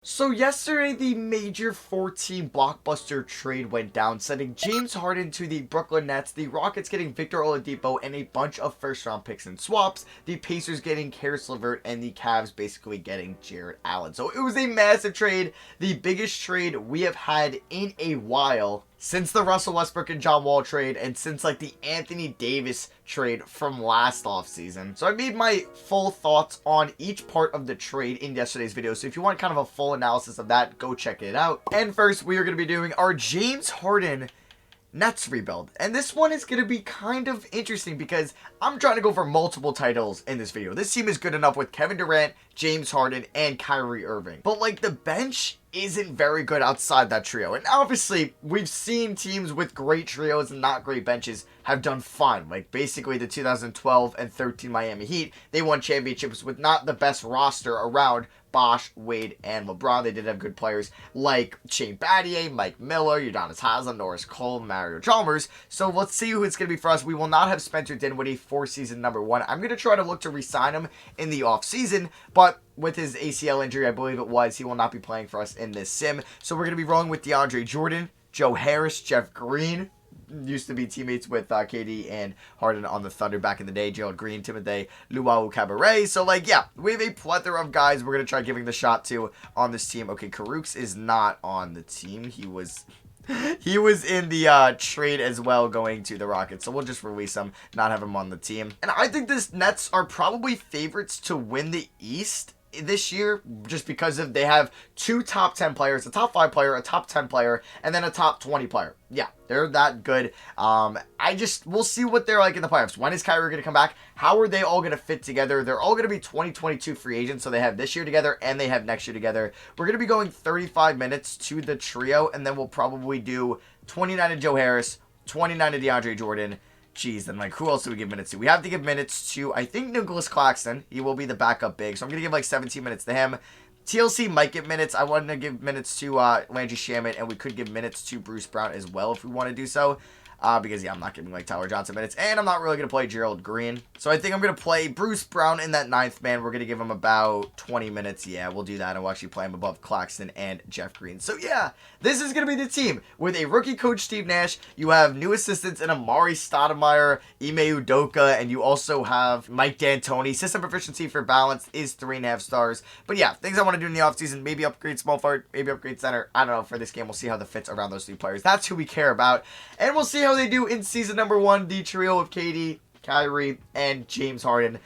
So yesterday, the major 14 blockbuster trade went down, sending James Harden to the Brooklyn Nets, the Rockets getting Victor Oladipo and a bunch of first-round picks and swaps, the Pacers getting Karis LeVert, and the Cavs basically getting Jarrett Allen. So it was a massive trade, the biggest trade we have had in a while, since the Russell Westbrook and John Wall trade, and since like the Anthony Davis trade from last offseason. So I made my full thoughts on each part of the trade in yesterday's video. So if you want kind of a full analysis of that, go check it out. And first, we are going to be doing our James Harden Nets rebuild. And this one is going to be kind of interesting because I'm trying to go for multiple titles in this video. This team is good enough with Kevin Durant, James Harden, and Kyrie Irving. But like the bench isn't very good outside that trio. And obviously, we've seen teams with great trios and not great benches have done fine. Like basically the 2012 and 13 Miami Heat, they won championships with not the best roster around Bosh, Wade, and LeBron. They did have good players like Shane Battier, Mike Miller, Udonis Haslem, Norris Cole, Mario Chalmers. So let's see who it's going to be for us. We will not have Spencer Dinwiddie for season number 1. I'm going to try to look to re-sign him in the offseason, but with his ACL injury, I believe it was, he will not be playing for us in this sim. So we're going to be rolling with DeAndre Jordan, Joe Harris, Jeff Green. Used to be teammates with KD and Harden on the Thunder back in the day. Gerald Green, Timothy Luau Cabaret. So, like, yeah, we have a plethora of guys we're going to try giving the shot to on this team. Okay, Karooks is not on the team. He was in the trade as well going to the Rockets. So we'll just release him, not have him on the team. And I think this Nets are probably favorites to win the East this year, just because they have 2 top 10 players, a top 5 player, a top 10 player, and then a top 20 player. Yeah, they're that good. We'll see what they're like in the playoffs. When is Kyrie going to come back? How are they all going to fit together? They're all going to be 2022 free agents, so they have this year together and they have next year together. We're going to be going 35 minutes to the trio, and then we'll probably do 29 to Joe Harris, 29 to DeAndre Jordan. Jeez, then like who else do we give minutes to? We have to give minutes to, I think, Nicholas Claxton. He will be the backup big, so I'm going to give like 17 minutes to him. TLC might get minutes. I wanted to give minutes to Landry Shamet, and we could give minutes to Bruce Brown as well if we want to do so. Because, yeah, I'm not giving, like, Tyler Johnson minutes. And I'm not really going to play Gerald Green. So I think I'm going to play Bruce Brown in that 9th man. We're going to give him about 20 minutes. Yeah, we'll do that. And we'll actually play him above Claxton and Jeff Green. So, yeah, this is going to be the team. With a rookie coach, Steve Nash, you have new assistants in Amari Stoudemire, Ime Udoka, and you also have Mike D'Antoni. System proficiency for balance is 3.5 stars. But, yeah, things I want to do in the offseason, maybe upgrade small forward, maybe upgrade center. I don't know. For this game, we'll see how the fits around those 3 players. That's who we care about. And we'll see how they do in season number 1, the trio of KD, Kyrie, and James Harden.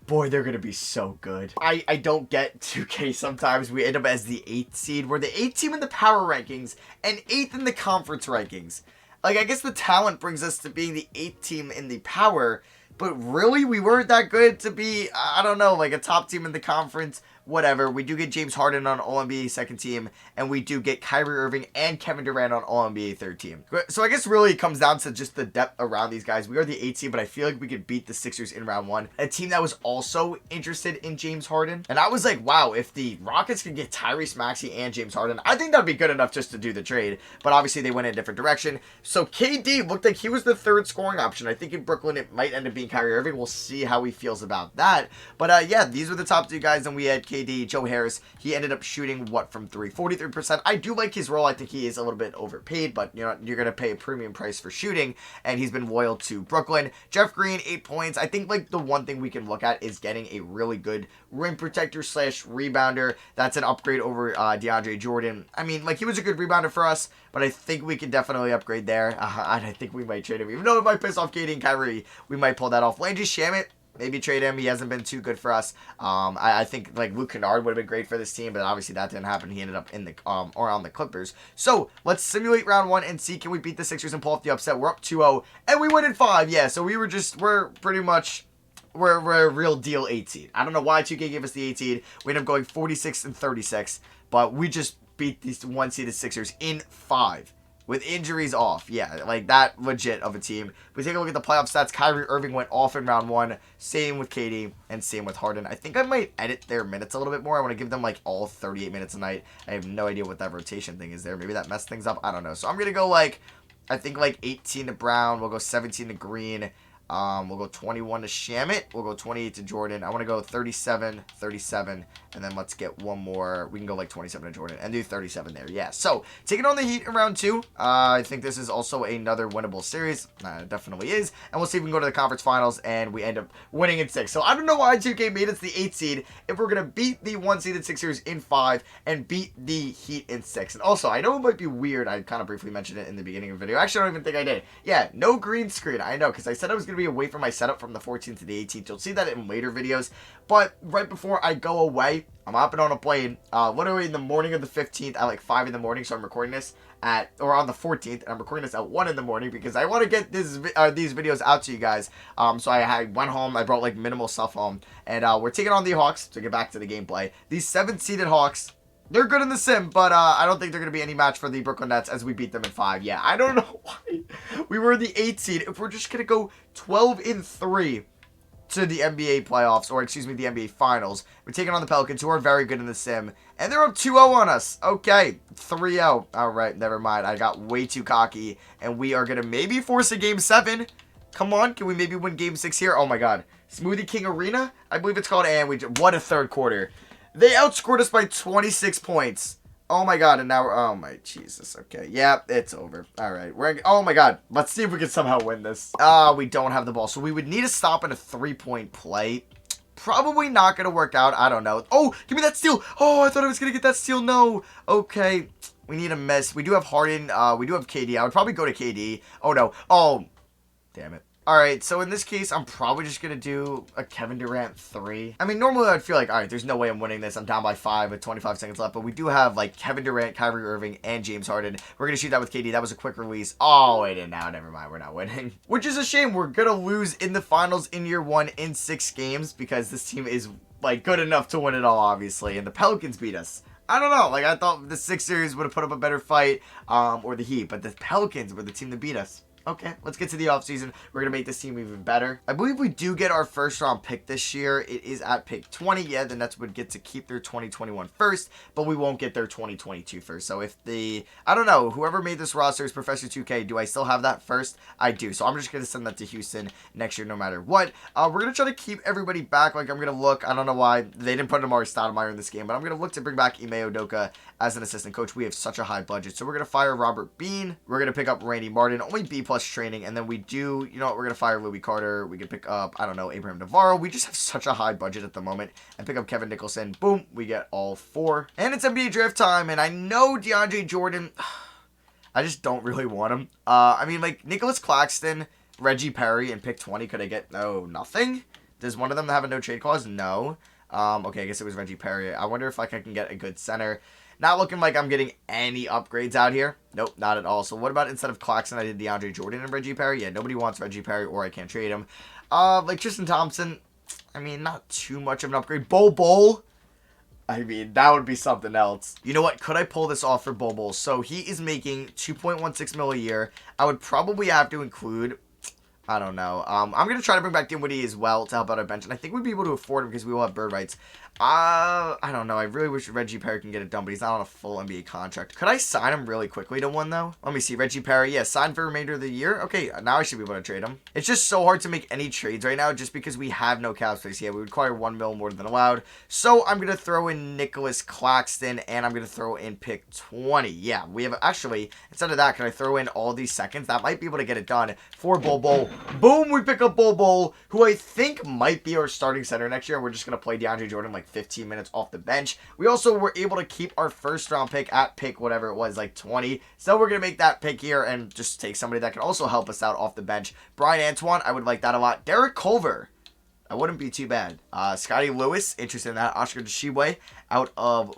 Boy, they're going to be so good. I don't get 2K sometimes. We end up as the 8th seed. We're the 8th team in the power rankings and 8th in the conference rankings. Like, I guess the talent brings us to being the 8th team in the power, but really, we weren't that good to be, I don't know, like a top team in the conference. Whatever. We do get James Harden on All-NBA second team, and we do get Kyrie Irving and Kevin Durant on All-NBA third team. So I guess really it comes down to just the depth around these guys. We are the 8th seed, but I feel like we could beat the Sixers in round 1. A team that was also interested in James Harden. And I was like, wow, if the Rockets could get Tyrese Maxey and James Harden, I think that'd be good enough just to do the trade. But obviously they went in a different direction. So KD looked like he was the 3rd scoring option. I think in Brooklyn it might end up being Kyrie Irving. We'll see how he feels about that. But yeah, these were the top 2 guys, and we had KD, Joe Harris. He ended up shooting, what, from 3? 43%. I do like his role. I think he is a little bit overpaid, but you know, you're going to pay a premium price for shooting, and he's been loyal to Brooklyn. Jeff Green, 8 points. I think, like, the one thing we can look at is getting a really good rim protector / rebounder. That's an upgrade over DeAndre Jordan. I mean, like, he was a good rebounder for us, but I think we can definitely upgrade there. And I think we might trade him. Even though it might piss off KD and Kyrie, we might pull that off. Landry Shamet, maybe trade him. He hasn't been too good for us. I think like Luke Kennard would have been great for this team, but obviously that didn't happen. He ended up in the or on the Clippers. So let's simulate round 1 and see, can we beat the Sixers and pull off the upset. We're up 2-0 and we win in 5. Yeah, so we're pretty much we're a real deal 8 seed. I don't know why 2K gave us the 8 seed. We ended up going 46 and 36, but we just beat these 1 seeded Sixers in 5. With injuries off. Yeah, like that legit of a team. If we take a look at the playoff stats, Kyrie Irving went off in round 1. Same with KD and same with Harden. I think I might edit their minutes a little bit more. I want to give them like all 38 minutes a night. I have no idea what that rotation thing is there. Maybe that messed things up. I don't know. So I'm going to go like, I think like 18 to Brown. We'll go 17 to Green. We'll go 21 to Shamit. We'll go 28 to Jordan. I want to go 37, 37, and then let's get one more. We can go like 27 to Jordan and do 37 there. Yeah, so taking on the Heat in round 2. I think this is also another winnable series. It definitely is. And we'll see if we can go to the conference finals and we end up winning in 6. So I don't know why 2K made us the 8 seed if we're going to beat the 1 seeded Sixers in 5 and beat the Heat in 6. And also, I know it might be weird. I kind of briefly mentioned it in the beginning of the video. Actually, I don't even think I did. Yeah, no green screen. I know, because I said I was going to be away from my setup from the 14th to the 18th. You'll see that in later videos. But right before I go away, I'm hopping on a plane, literally in the morning of the 15th at like 5 in the morning. So I'm recording this on the 14th, and I'm recording this at 1 in the morning because I want to get these videos out to you guys. So I went home, I brought like minimal stuff home, and we're taking on the Hawks to get back to the gameplay. These 7-seeded Hawks, they're good in the sim, but I don't think they're going to be any match for the Brooklyn Nets as we beat them in 5. Yeah, I don't know why we were the 8 seed. If we're just going to go 12-3 to the NBA playoffs, or excuse me, the NBA finals, we're taking on the Pelicans, who are very good in the sim, and they're up 2-0 on us. Okay, 3-0. All right, never mind. I got way too cocky, and we are going to maybe force a Game 7. Come on, can we maybe win Game 6 here? Oh my God. Smoothie King Arena? I believe it's called, and what a third quarter. They outscored us by 26 points. Oh my God, and now oh my Jesus. Okay, yeah, it's over. All right, oh my God. Let's see if we can somehow win this. We don't have the ball, so we would need to stop in a 3-point play. Probably not going to work out. I don't know. Oh, give me that steal. Oh, I thought I was going to get that steal. No. Okay, we need a miss. We do have Harden. We do have KD. I would probably go to KD. Oh, no. Oh, damn it. Alright, so in this case, I'm probably just going to do a Kevin Durant 3. I mean, normally I'd feel like, alright, there's no way I'm winning this. I'm down by 5 with 25 seconds left. But we do have, like, Kevin Durant, Kyrie Irving, and James Harden. We're going to shoot that with KD. That was a quick release. Oh, wait, and now, never mind. We're not winning. Which is a shame. We're going to lose in the finals in year 1 in 6 games. Because this team is, like, good enough to win it all, obviously. And the Pelicans beat us. I don't know. Like, I thought the Sixers would have put up a better fight. Or the Heat. But the Pelicans were the team that beat us. Okay, let's get to the offseason. We're going to make this team even better. I believe we do get our first round pick this year. It is at pick 20. Yeah, the Nets would get to keep their 2021 first, but we won't get their 2022 first. So if I don't know, whoever made this roster is Professor 2K. Do I still have that first? I do. So I'm just going to send that to Houston next year no matter what. We're going to try to keep everybody back. Like, I'm going to look. I don't know why they didn't put Amari Stoudemire in this game, but I'm going to look to bring back Ime Udoka as an assistant coach. We have such a high budget. So we're going to fire Robert Bean. We're going to pick up Randy Martin. Only B+ training. And then we do, you know what, we're going to fire Louis Carter. We can pick up, I don't know, Abraham Navarro. We just have such a high budget at the moment. And pick up Kevin Nicholson. Boom, we get all 4. And it's NBA draft time. And I know DeAndre Jordan, I just don't really want him. I mean, like, Nicholas Claxton, Reggie Perry, and pick 20. Could I get, no, nothing? Does one of them have a no trade clause? No. Okay, I guess it was Reggie Perry. I wonder if, like, I can get a good center. Not looking like I'm getting any upgrades out here. Nope, not at all. So what about instead of Claxton, I did DeAndre Jordan and Reggie Perry? Yeah, nobody wants Reggie Perry, or I can't trade him. Like Tristan Thompson, I mean, not too much of an upgrade. Bol. I mean, that would be something else. You know what? Could I pull this off for Bol? So he is making $2.16 million a year. I would probably have to include, I don't know. I'm going to try to bring back Dinwiddie as well to help out our bench. And I think we'd be able to afford him because we will have bird rights. I don't know. I really wish Reggie Perry can get it done, but he's not on a full NBA contract. Could I sign him really quickly to one, though? Let me see. Reggie Perry, yeah, sign for the remainder of the year. Okay, now I should be able to trade him. It's just so hard to make any trades right now just because we have no cap space. Yeah, we require 1 mil more than allowed. So I'm going to throw in Nicholas Claxton, and I'm going to throw in pick 20. Yeah, we have actually, instead of that, can I throw in all these seconds? That might be able to get it done for Bol. Boom, we pick up Bol, who I think might be our starting center next year. We're just going to play DeAndre Jordan like 15 minutes off the bench. We also were able to keep our first round pick at pick whatever it was, like 20. So we're going to make that pick here and just take somebody that can also help us out off the bench. Brian Antoine, I would like that a lot. Derek Culver, that wouldn't be too bad. Scotty Lewis, interested in that. Oscar Tshiebwe out of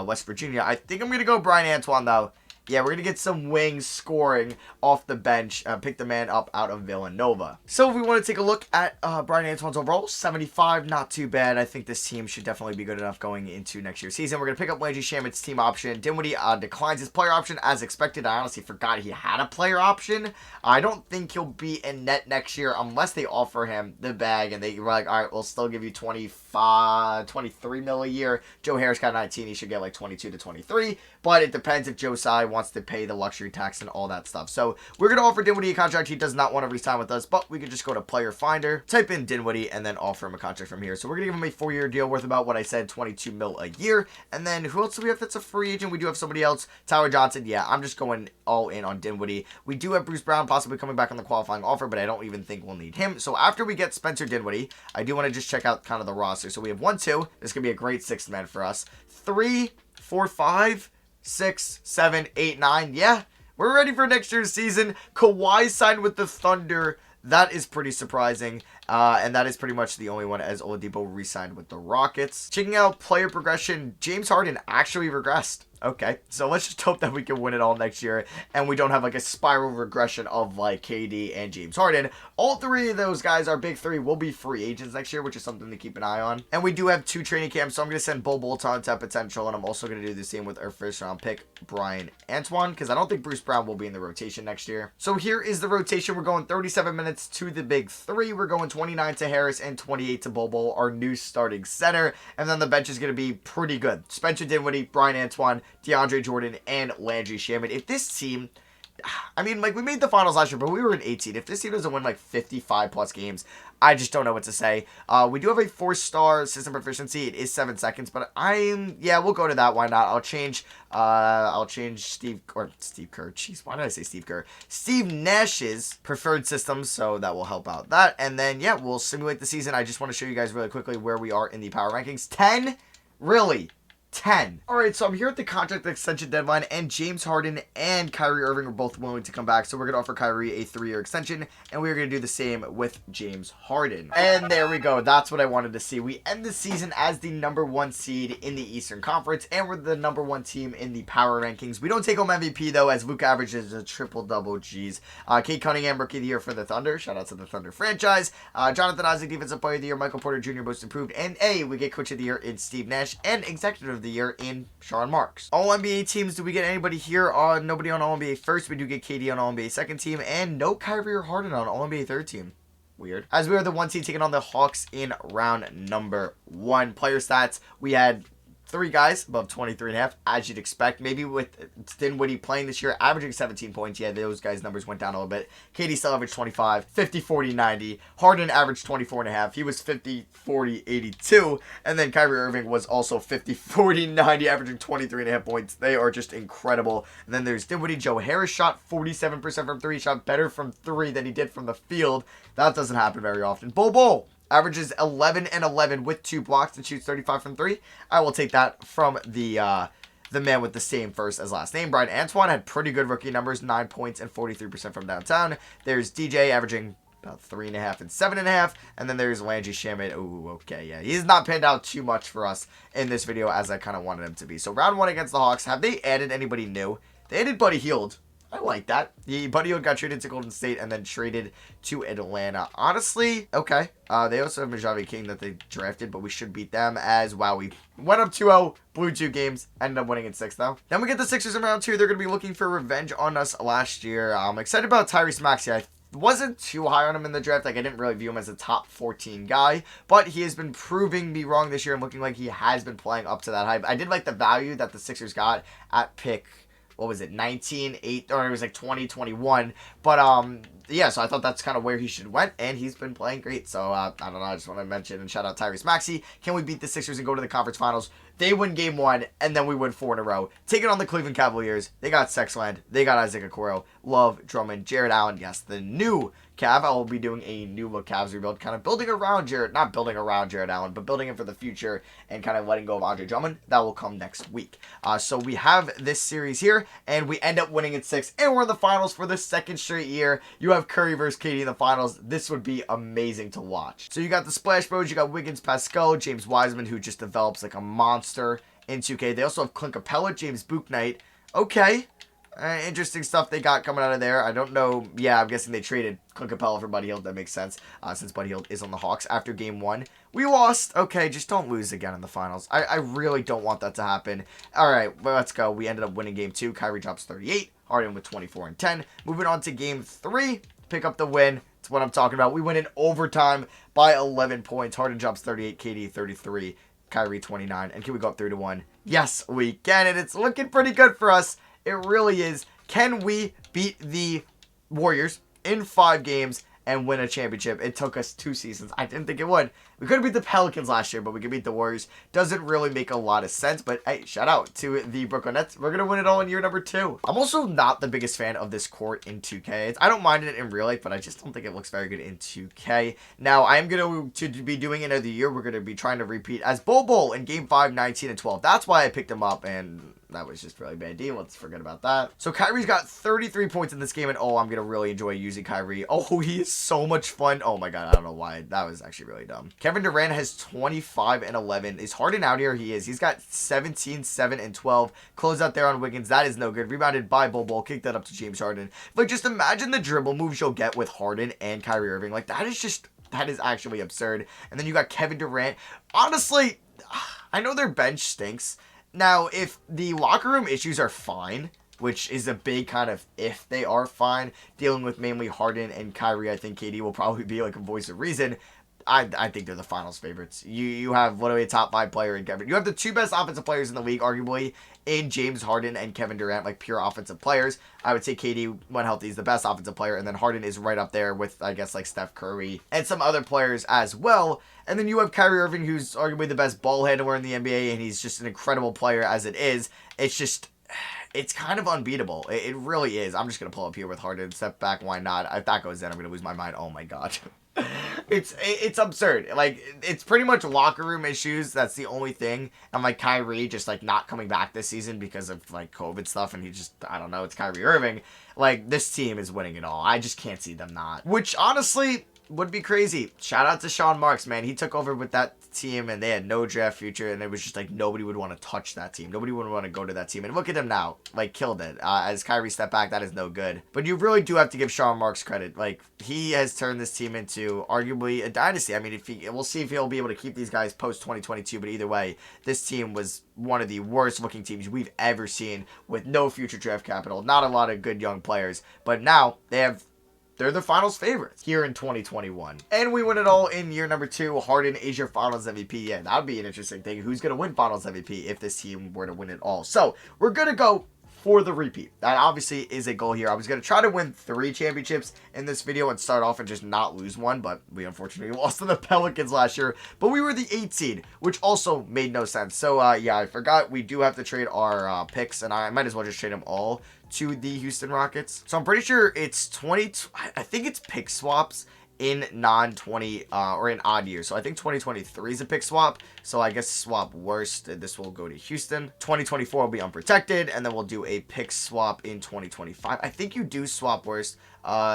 West Virginia. I think I'm going to go Brian Antoine, though. Yeah, we're going to get some wings scoring off the bench. Pick the man up out of Villanova. So if we want to take a look at Brian Antoine's overall, 75, not too bad. I think this team should definitely be good enough going into next year's season. We're going to pick up Landry Shamit's team option. Dinwiddie declines his player option as expected. I honestly forgot he had a player option. I don't think he'll be in net next year unless they offer him the bag and they were like, all right, we'll still give you 23 mil a year. Joe Harris got 19. He should get like 22 to 23. But it depends if Joe Tsai wants to pay the luxury tax and all that stuff. So we're going to offer Dinwiddie a contract. He does not want to re-sign with us, but we could just go to Player Finder, type in Dinwiddie, and then offer him a contract from here. So we're going to give him a 4-year deal worth about what I said, 22 mil a year. And then who else do we have that's a free agent? We do have somebody else, Tyler Johnson. Yeah, I'm just going all in on Dinwiddie. We do have Bruce Brown possibly coming back on the qualifying offer, but I don't even think we'll need him. So after we get Spencer Dinwiddie, I do want to just check out kind of the roster. So we have 1, 2. This could be a great sixth man for us. 3, 4, 5, 6, 7, 8, 9. Yeah, we're ready for next year's season. Kawhi signed with the Thunder. That is pretty surprising. And that is pretty much the only one, as Oladipo re-signed with the Rockets. Checking out player progression, James Harden actually regressed. Okay, so let's just hope that we can win it all next year and we don't have like a spiral regression of like KD and James Harden. All three of those guys, our big three, will be free agents next year, which is something to keep an eye on. And we do have 2 training camps, so I'm going to send Bol Bol on to potential, and I'm also going to do the same with our first round pick, Brian Antoine, because I don't think Bruce Brown will be in the rotation next year. So here is the rotation. We're going 37 minutes to the big three. We're going 29 to Harris and 28 to Bol Bol, our new starting center. And then the bench is going to be pretty good. Spencer Dinwiddie, Brian Antoine, DeAndre Jordan, and Landry Shamet. If this team, I mean, like, we made the finals last year, but we were in 18. If this team doesn't win like 55 plus games, I just don't know what to say. We do have a 4-star system proficiency. It is 7 seconds, but yeah, we'll go to that. Why not? I'll change Steve Kerr. Jeez, why did I say Steve Kerr? Steve Nash's preferred system, so that will help out that. And then, yeah, we'll simulate the season. I just want to show you guys really quickly where we are in the power rankings. 10? Really? 10. Alright, so I'm here at the contract extension deadline, and James Harden and Kyrie Irving are both willing to come back, so we're going to offer Kyrie a 3-year extension, and we're going to do the same with James Harden. And there we go. That's what I wanted to see. We end the season as the #1 seed in the Eastern Conference, and we're the #1 team in the power rankings. We don't take home MVP, though, as Luke averages a triple-double. Jeez. Kate Cunningham, Rookie of the Year for the Thunder. Shout out to the Thunder franchise. Jonathan Isaac, Defensive Player of the Year. Michael Porter Jr., Most Improved. And we get Coach of the Year in Steve Nash, and Executive of the Year in Sean Marks. All NBA teams, do we get anybody here? Nobody on All NBA first. We do get KD on All NBA second team, and no Kyrie or Harden on All NBA third team. Weird. As we are the 1 seed taking on the Hawks in round number 1. Player stats, we had 3 guys above 23.5, as you'd expect. Maybe with Dinwiddie playing this year, averaging 17 points. Yeah, those guys' numbers went down a little bit. KD still averaged 25, 50, 40, 90. Harden averaged 24.5. He was 50, 40, 82. And then Kyrie Irving was also 50, 40, 90, averaging 23.5 points. They are just incredible. And then there's Dinwiddie. Joe Harris shot 47% from 3. Shot better from 3 than he did from the field. That doesn't happen very often. Bol Bol averages 11 and 11 with 2 blocks and shoots 35 from 3. I will take that from the man with the same first as last name. Brian Antoine had pretty good rookie numbers, 9 points and 43% from downtown. There's DJ averaging about 3.5 and 7.5. And then there's Landry Shamet. Ooh, okay, yeah. He's not panned out too much for us in this video as I kind of wanted him to be. So round 1 against the Hawks. Have they added anybody new? They added Buddy Hield. I like that. Buddy Hield got traded to Golden State and then traded to Atlanta. Honestly, okay. They also have Mojave King that they drafted, but we should beat them as, wow, we went up 2-0, blew 2 games, ended up winning in 6, though. Then we get the Sixers in round 2. They're going to be looking for revenge on us last year. I'm excited about Tyrese Maxey. I wasn't too high on him in the draft. Like, I didn't really view him as a top 14 guy, but he has been proving me wrong this year and looking like he has been playing up to that hype. I did like the value that the Sixers got at pick, what was it, 19, 8, or it was like 20, 21. But, yeah, so I thought that's kind of where he should went, and he's been playing great. So, I don't know, I just want to mention and shout out Tyrese Maxey. Can we beat the Sixers and go to the conference finals? They win game 1, and then we win 4 in a row. Taking on the Cleveland Cavaliers. They got Sexland. They got Isaac Okoro, Love, Drummond, Jared Allen. Yes, the new Cav. I will be doing a new look Cavs rebuild, kind of building around not building around Jared Allen, but building him for the future and kind of letting go of Andre Drummond. That will come next week. So we have this series here, and we end up winning in 6, and we're in the finals for the 2nd straight year. You have Curry versus KD in the finals. This would be amazing to watch. So you got the Splash Bros, you got Wiggins, Pascal, James Wiseman, who just develops like a monster in 2K. They also have Clint Capella, James Bouknight. Okay. Interesting stuff they got coming out of there. I don't know. Yeah, I'm guessing they traded Clint Capella for Buddy Hield. That makes sense, since Buddy Hield is on the Hawks after game 1. We lost. Okay, just don't lose again in the finals. I really don't want that to happen. All right, well, let's go. We ended up winning game 2. Kyrie drops 38. Harden with 24 and 10. Moving on to game 3. Pick up the win. That's what I'm talking about. We win in overtime by 11 points. Harden drops 38. KD 33. Kyrie 29. And can we go up 3-1? Yes, we can. And it's looking pretty good for us It really is. Can we beat the Warriors in 5 games and win a championship? It took us 2 seasons. I didn't think it would. We could have beat the Pelicans last year, but we could beat the Warriors. Doesn't really make a lot of sense, but hey, shout out to the Brooklyn Nets. We're going to win it all in year number 2. I'm also not the biggest fan of this court in 2K. I don't mind it in real life, but I just don't think it looks very good in 2K. Now, I am going to be doing it another year. We're going to be trying to repeat as Bol in Game 5, 19, and 12. That's why I picked him up, and that was just really bad deal. Let's forget about that. So Kyrie's got 33 points in this game, and oh, I'm going to really enjoy using Kyrie. Oh, he is so much fun. Oh my god, I don't know why. That was actually really dumb. Kevin Durant has 25 and 11. Is Harden out here? He is. He's got 17, 7, and 12. Close out there on Wiggins. That is no good. Rebounded by Bol. Kick that up to James Harden. Like, just imagine the dribble moves you'll get with Harden and Kyrie Irving. Like, that is actually absurd. And then you got Kevin Durant. Honestly, I know their bench stinks. Now, if the locker room issues are fine, which is a big kind of if they are fine, dealing with mainly Harden and Kyrie, I think KD will probably be like a voice of reason. I think they're the finals favorites. You have literally a top 5 player in Kevin. You have the 2 best offensive players in the league, arguably, in James Harden and Kevin Durant, like pure offensive players. I would say KD, when healthy, is the best offensive player, and then Harden is right up there with, I guess, like Steph Curry and some other players as well. And then you have Kyrie Irving, who's arguably the best ball handler in the NBA, and he's just an incredible player as it is. It's kind of unbeatable. It really is. I'm just going to pull up here with Harden. Step back, why not? If that goes in, I'm going to lose my mind. Oh my god. It's absurd. Like, it's pretty much locker room issues. That's the only thing. And like Kyrie just like not coming back this season because of like COVID stuff, and he just, I don't know, it's Kyrie Irving. Like, this team is winning it all. I just can't see them not. Which honestly would be crazy. Shout out to Sean Marks, man. He took over with that team and they had no draft future, and it was just like nobody would want to touch that team. Nobody would want to go to that team. And look at him now. Like, killed it. As Kyrie stepped back, that is no good. But you really do have to give Sean Marks credit. Like, he has turned this team into arguably a dynasty. I mean, we'll see if he'll be able to keep these guys post 2022, but either way, this team was one of the worst looking teams we've ever seen with no future draft capital. Not a lot of good young players. But now they're the finals favorites here in 2021. And we win it all in year number 2. Harden is your finals MVP. Yeah, that would be an interesting thing. Who's going to win finals MVP if this team were to win it all? So, we're going to go for the repeat. That obviously is a goal here. I was going to try to win 3 championships in this video and start off and just not lose one, but we unfortunately lost to the Pelicans last year. But we were the 8th seed, which also made no sense. So, yeah, I forgot we do have to trade our picks, and I might as well just trade them all to the Houston Rockets. So I'm pretty sure it's I think it's pick swaps in non-20 or in odd years. So I think 2023 is a pick swap. So I guess swap worst. This will go to Houston. 2024 will be unprotected, and then we'll do a pick swap in 2025. I think you do swap worst.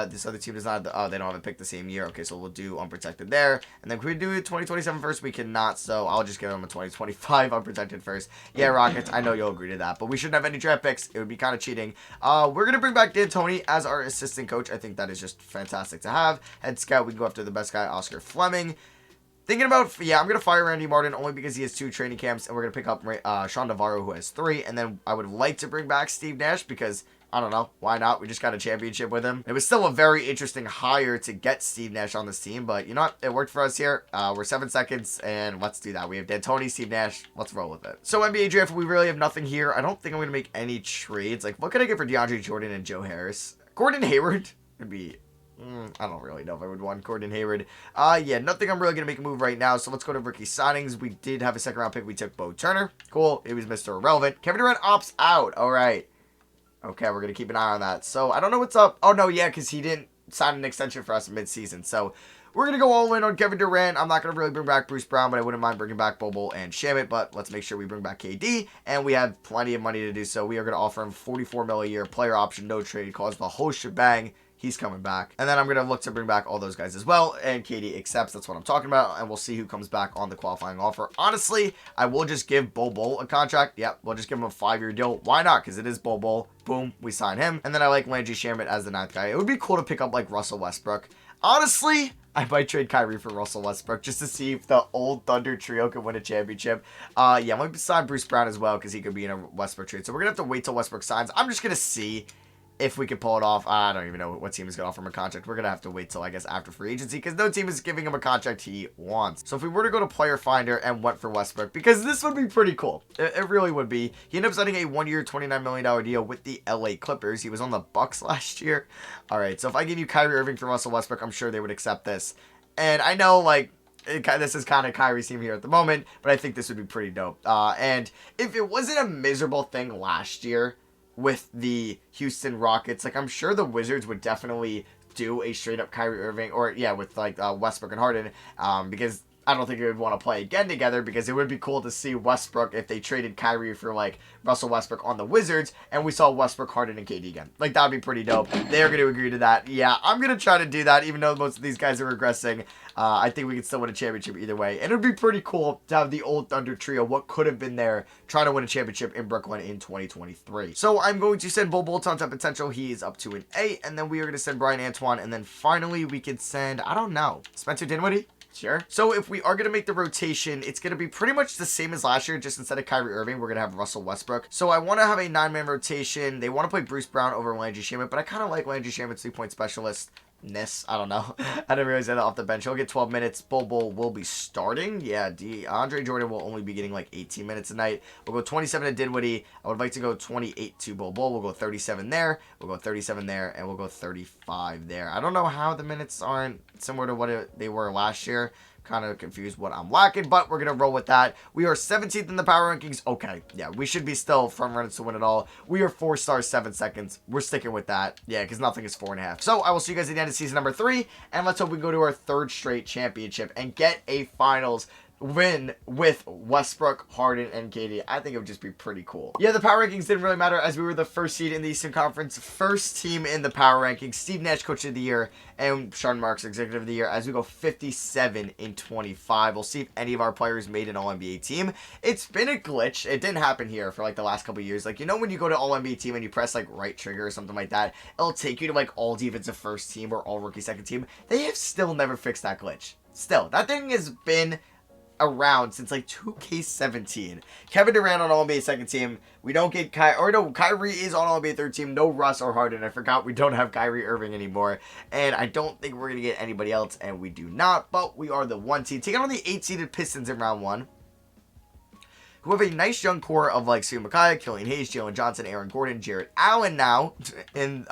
This other team does not. They don't have a pick the same year. Okay, so we'll do unprotected there, and then can we do 2027 first? We cannot. So I'll just give them a 2025 unprotected first. Yeah, Rockets. I know you'll agree to that, but we shouldn't have any draft picks. It would be kind of cheating. We're gonna bring back D'Antoni as our assistant coach. I think that is just fantastic to have. Head scout. We can go after the best guy, Oscar Fleming. Thinking about, yeah, I'm going to fire Randy Martin only because he has 2 training camps, and we're going to pick up Sean Navarro, who has 3, and then I would like to bring back Steve Nash because, I don't know, why not? We just got a championship with him. It was still a very interesting hire to get Steve Nash on this team, but you know what? It worked for us here. We're 7 seconds, and let's do that. We have D'Antoni, Steve Nash. Let's roll with it. So NBA draft, we really have nothing here. I don't think I'm going to make any trades. Like, what can I get for DeAndre Jordan and Joe Harris? Gordon Hayward would be... I don't really know if I would want Gordon Hayward. Yeah, nothing I'm really going to make a move right now. So let's go to rookie signings. We did have a 2nd round pick. We took Bo Turner. Cool. It was Mr. Irrelevant. Kevin Durant opts out. All right. Okay, we're going to keep an eye on that. So I don't know what's up. Oh, no, yeah, because he didn't sign an extension for us mid-season. So we're going to go all in on Kevin Durant. I'm not going to really bring back Bruce Brown, but I wouldn't mind bringing back Bol and Shamit. But let's make sure we bring back KD. And we have plenty of money to do so. We are going to offer him $44 million a year, player option, no trade clause, the whole shebang. He's coming back. And then I'm going to look to bring back all those guys as well. And KD accepts. That's what I'm talking about. And we'll see who comes back on the qualifying offer. Honestly, I will just give Bol a contract. Yep, we'll just give him a 5-year deal. Why not? Because it is Bol. Boom, we sign him. And then I like Landry Shamet as the 9th guy. It would be cool to pick up like Russell Westbrook. Honestly, I might trade Kyrie for Russell Westbrook just to see if the old Thunder trio can win a championship. Yeah, I might sign Bruce Brown as well because he could be in a Westbrook trade. So we're going to have to wait till Westbrook signs. I'm just going to see if we could pull it off. I don't even know what team is going to offer him a contract. We're going to have to wait till, I guess, after free agency because no team is giving him a contract he wants. So if we were to go to Player Finder and went for Westbrook, because this would be pretty cool. It really would be. He ended up signing a 1-year, $29 million deal with the LA Clippers. He was on the Bucks last year. All right, so if I give you Kyrie Irving for Russell Westbrook, I'm sure they would accept this. And I know, like, this is kind of Kyrie's team here at the moment, but I think this would be pretty dope. And if it wasn't a miserable thing last year with the Houston Rockets, like, I'm sure the Wizards would definitely do a straight up Kyrie Irving, or yeah, with like Westbrook and Harden, because I don't think they would want to play again together, because it would be cool to see Westbrook if they traded Kyrie for like Russell Westbrook on the Wizards, and we saw Westbrook, Harden, and KD again. Like, that would be pretty dope. They're going to agree to that. Yeah, I'm going to try to do that, even though most of these guys are regressing. I think we could still win a championship either way. And it would be pretty cool to have the old Thunder trio, what could have been there, trying to win a championship in Brooklyn in 2023. So I'm going to send Bol Bolton to potential. He is up to an 8. And then we are going to send Brian Antoine. And then finally we could send, I don't know, Spencer Dinwiddie? Sure. So if we are going to make the rotation, it's going to be pretty much the same as last year, just instead of Kyrie Irving, we're going to have Russell Westbrook. So I want to have a 9-man rotation. They want to play Bruce Brown over Landry Shamet, but I kind of like Landry Shamet's 3-point specialist. I don't know. I didn't realize that off the bench. He'll get 12 minutes. Bol will be starting. Yeah, DeAndre Jordan will only be getting like 18 minutes a night. We'll go 27 to Dinwiddie. I would like to go 28 to Bol. We'll go 37 there. We'll go 37 there. And we'll go 35 there. I don't know how the minutes aren't similar to what they were last year. Kind of confused what I'm lacking, but we're going to roll with that. We are 17th in the power rankings. Okay, yeah, we should be still front runners to win it all. We are 4 stars, 7 seconds. We're sticking with that. Yeah, because nothing is 4.5. So I will see you guys at the end of season number 3, and let's hope we go to our 3rd straight championship and get a finals win with Westbrook, Harden, and KD. I think it would just be pretty cool. Yeah, the power rankings didn't really matter as we were the 1st seed in the Eastern Conference, 1st team in the power rankings. Steve Nash, Coach of the Year, and Sean Marks, Executive of the Year, as we go 57 in 25. We'll see if any of our players made an All-NBA team. It's been a glitch. It didn't happen here for like the last couple years. Like, you know when you go to All-NBA team and you press like right trigger or something like that, it'll take you to like all defensive 1st team or all rookie 2nd team. They have still never fixed that glitch. Still, that thing has been around since like 2K17. Kevin Durant on All-NBA 2nd team. We don't get Kyrie is on All-NBA 3rd team. No Russ or Harden. I forgot we don't have Kyrie Irving anymore. And I don't think we're going to get anybody else, and we do not. But we are the 1 seed. Taking on the 8-seeded Pistons in round 1. Who have a nice young core of like Sue Micaiah, Killian Hayes, Jalen Johnson, Aaron Gordon, Jarrett Allen now. And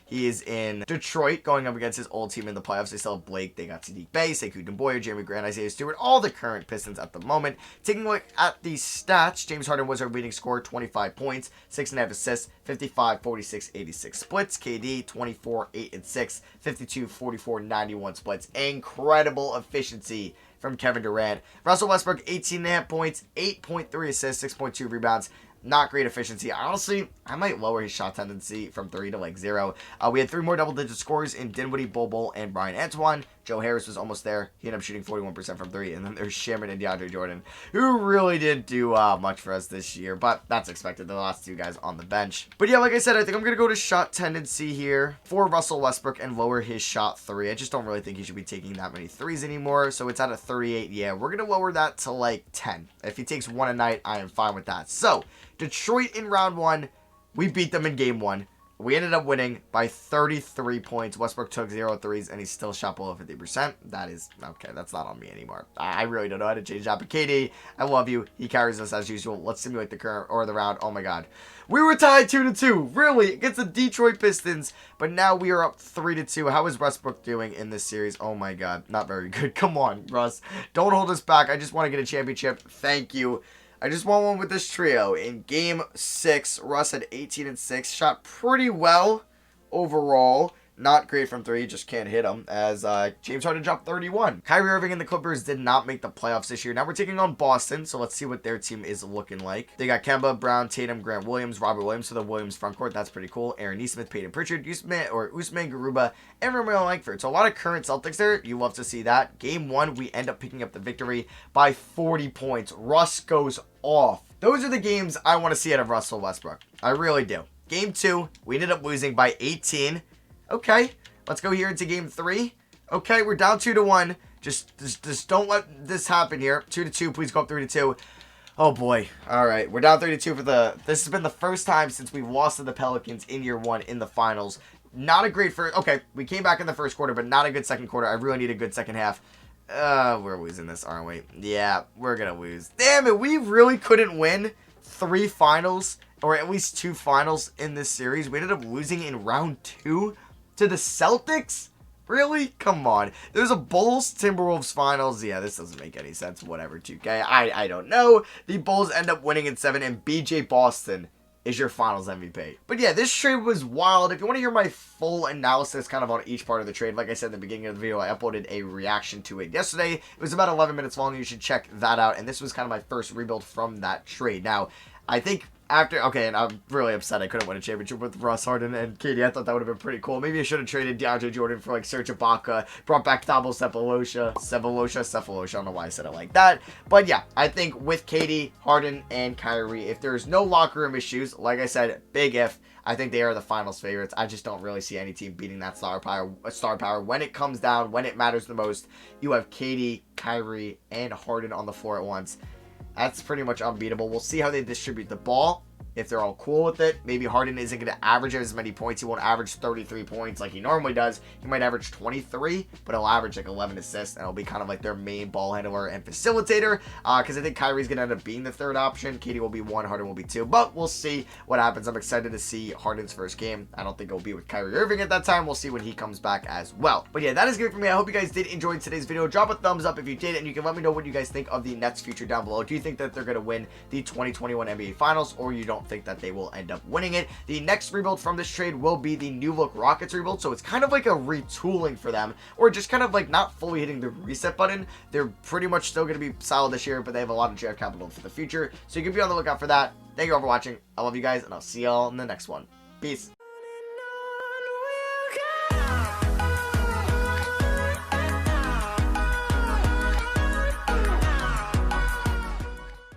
he is in Detroit going up against his old team in the playoffs. They still have Blake. They got Sadiq Bey, Sekou Doumbouya, Jeremy Grant, Isaiah Stewart, all the current Pistons at the moment. Taking a look at the stats, James Harden was our leading scorer, 25 points, 6.5 assists, 55, 46, 86 splits. KD, 24, 8 and 6, 52, 44, 91 splits. Incredible efficiency from Kevin Durant. Russell Westbrook, 18.5 points, 8.3 assists, 6.2 rebounds. Not great efficiency. Honestly, I might lower his shot tendency from 3 to like 0. We had 3 more double-digit scores in Dinwiddie, Bol, and Brian Antoine. Joe Harris was almost there. He ended up shooting 41% from 3. And then there's Shaman and DeAndre Jordan, who really didn't do much for us this year. But that's expected. The last 2 guys on the bench. But yeah, like I said, I think I'm going to go to shot tendency here for Russell Westbrook and lower his shot 3. I just don't really think he should be taking that many 3s anymore. So it's at a 38. Yeah, we're going to lower that to like 10. If he takes 1 a night, I am fine with that. So Detroit in round 1, we beat them in game 1. We ended up winning by 33 points. Westbrook took 0 threes, and he still shot below 50%. That is, okay, that's not on me anymore. I really don't know how to change that. But KD, I love you. He carries us as usual. Let's simulate the current or the round. Oh, my God. We were tied 2-2, really, against the Detroit Pistons. But now we are up 3-2. How is Westbrook doing in this series? Oh, my God. Not very good. Come on, Russ. Don't hold us back. I just want to get a championship. Thank you. I just want one with this trio. In game 6, Russ had 18 and 6. Shot pretty well overall. Not great from 3, just can't hit him, as James Harden dropped 31. Kyrie Irving and the Clippers did not make the playoffs this year. Now we're taking on Boston, so let's see what their team is looking like. They got Kemba, Brown, Tatum, Grant Williams, Robert Williams for the Williams front court. That's pretty cool. Aaron Nesmith, Peyton Pritchard, Usman Garuba, and Romeo Langford. So a lot of current Celtics there. You love to see that. Game 1, we end up picking up the victory by 40 points. Russ goes off. Those are the games I want to see out of Russell Westbrook. I really do. Game 2, we ended up losing by 18. Okay, let's go here into game 3. Okay, we're down 2-1. Just don't let this happen here. 2-2, please go up 3-2. Oh boy. Alright, we're down 32 for this has been the first time since we've lost to the Pelicans in year 1 in the finals. Not a great first, okay, we came back in the first quarter, but not a good second quarter. I really need a good second half. We're losing this, aren't we? Yeah, we're gonna lose. Damn it, we really couldn't win 3 finals, or at least 2 finals in this series. We ended up losing in round 2 to the Celtics? Really? Come on. There's a Bulls Timberwolves finals. Yeah, this doesn't make any sense. Whatever, 2K. I don't know. The Bulls end up winning in 7, and BJ Boston is your finals MVP. But yeah, this trade was wild. If you want to hear my full analysis kind of on each part of the trade, like I said in the beginning of the video, I uploaded a reaction to it yesterday. It was about 11 minutes long. You should check that out. And this was kind of my first rebuild from that trade. Now, I think okay, and I'm really upset I couldn't win a championship with Russ, Harden, and KD. I thought that would have been pretty cool. Maybe I should have traded DeAndre Jordan for, like, Serge Ibaka, brought back Thabo Sefolosha. I don't know why I said it like that. But, yeah, I think with KD, Harden, and Kyrie, if there's no locker room issues, like I said, big if, I think they are the finals favorites. I just don't really see any team beating that star power. When it comes down, when it matters the most, you have KD, Kyrie, and Harden on the floor at once. That's pretty much unbeatable. We'll see how they distribute the ball. If they're all cool with it, maybe Harden isn't going to average as many points. He won't average 33 points like he normally does. He might average 23, but he'll average like 11 assists, and he'll be kind of like their main ball handler and facilitator. Because I think Kyrie's going to end up being the third option. KD will be 1, Harden will be 2, but we'll see what happens. I'm excited to see Harden's first game. I don't think it'll be with Kyrie Irving at that time. We'll see when he comes back as well. But yeah, that is good for me. I hope you guys did enjoy today's video. Drop a thumbs up if you did, and you can let me know what you guys think of the Nets' future down below. Do you think that they're going to win the 2021 NBA Finals, or you don't think that they will end up winning it? The next rebuild from this trade will be the new look Rockets rebuild, so it's kind of like a retooling for them, or just kind of like not fully hitting the reset button. They're pretty much still going to be solid this year, but they have a lot of draft capital for the future, so you can be on the lookout for that. Thank you all for watching. I love you guys, and I'll see y'all in the next one. Peace.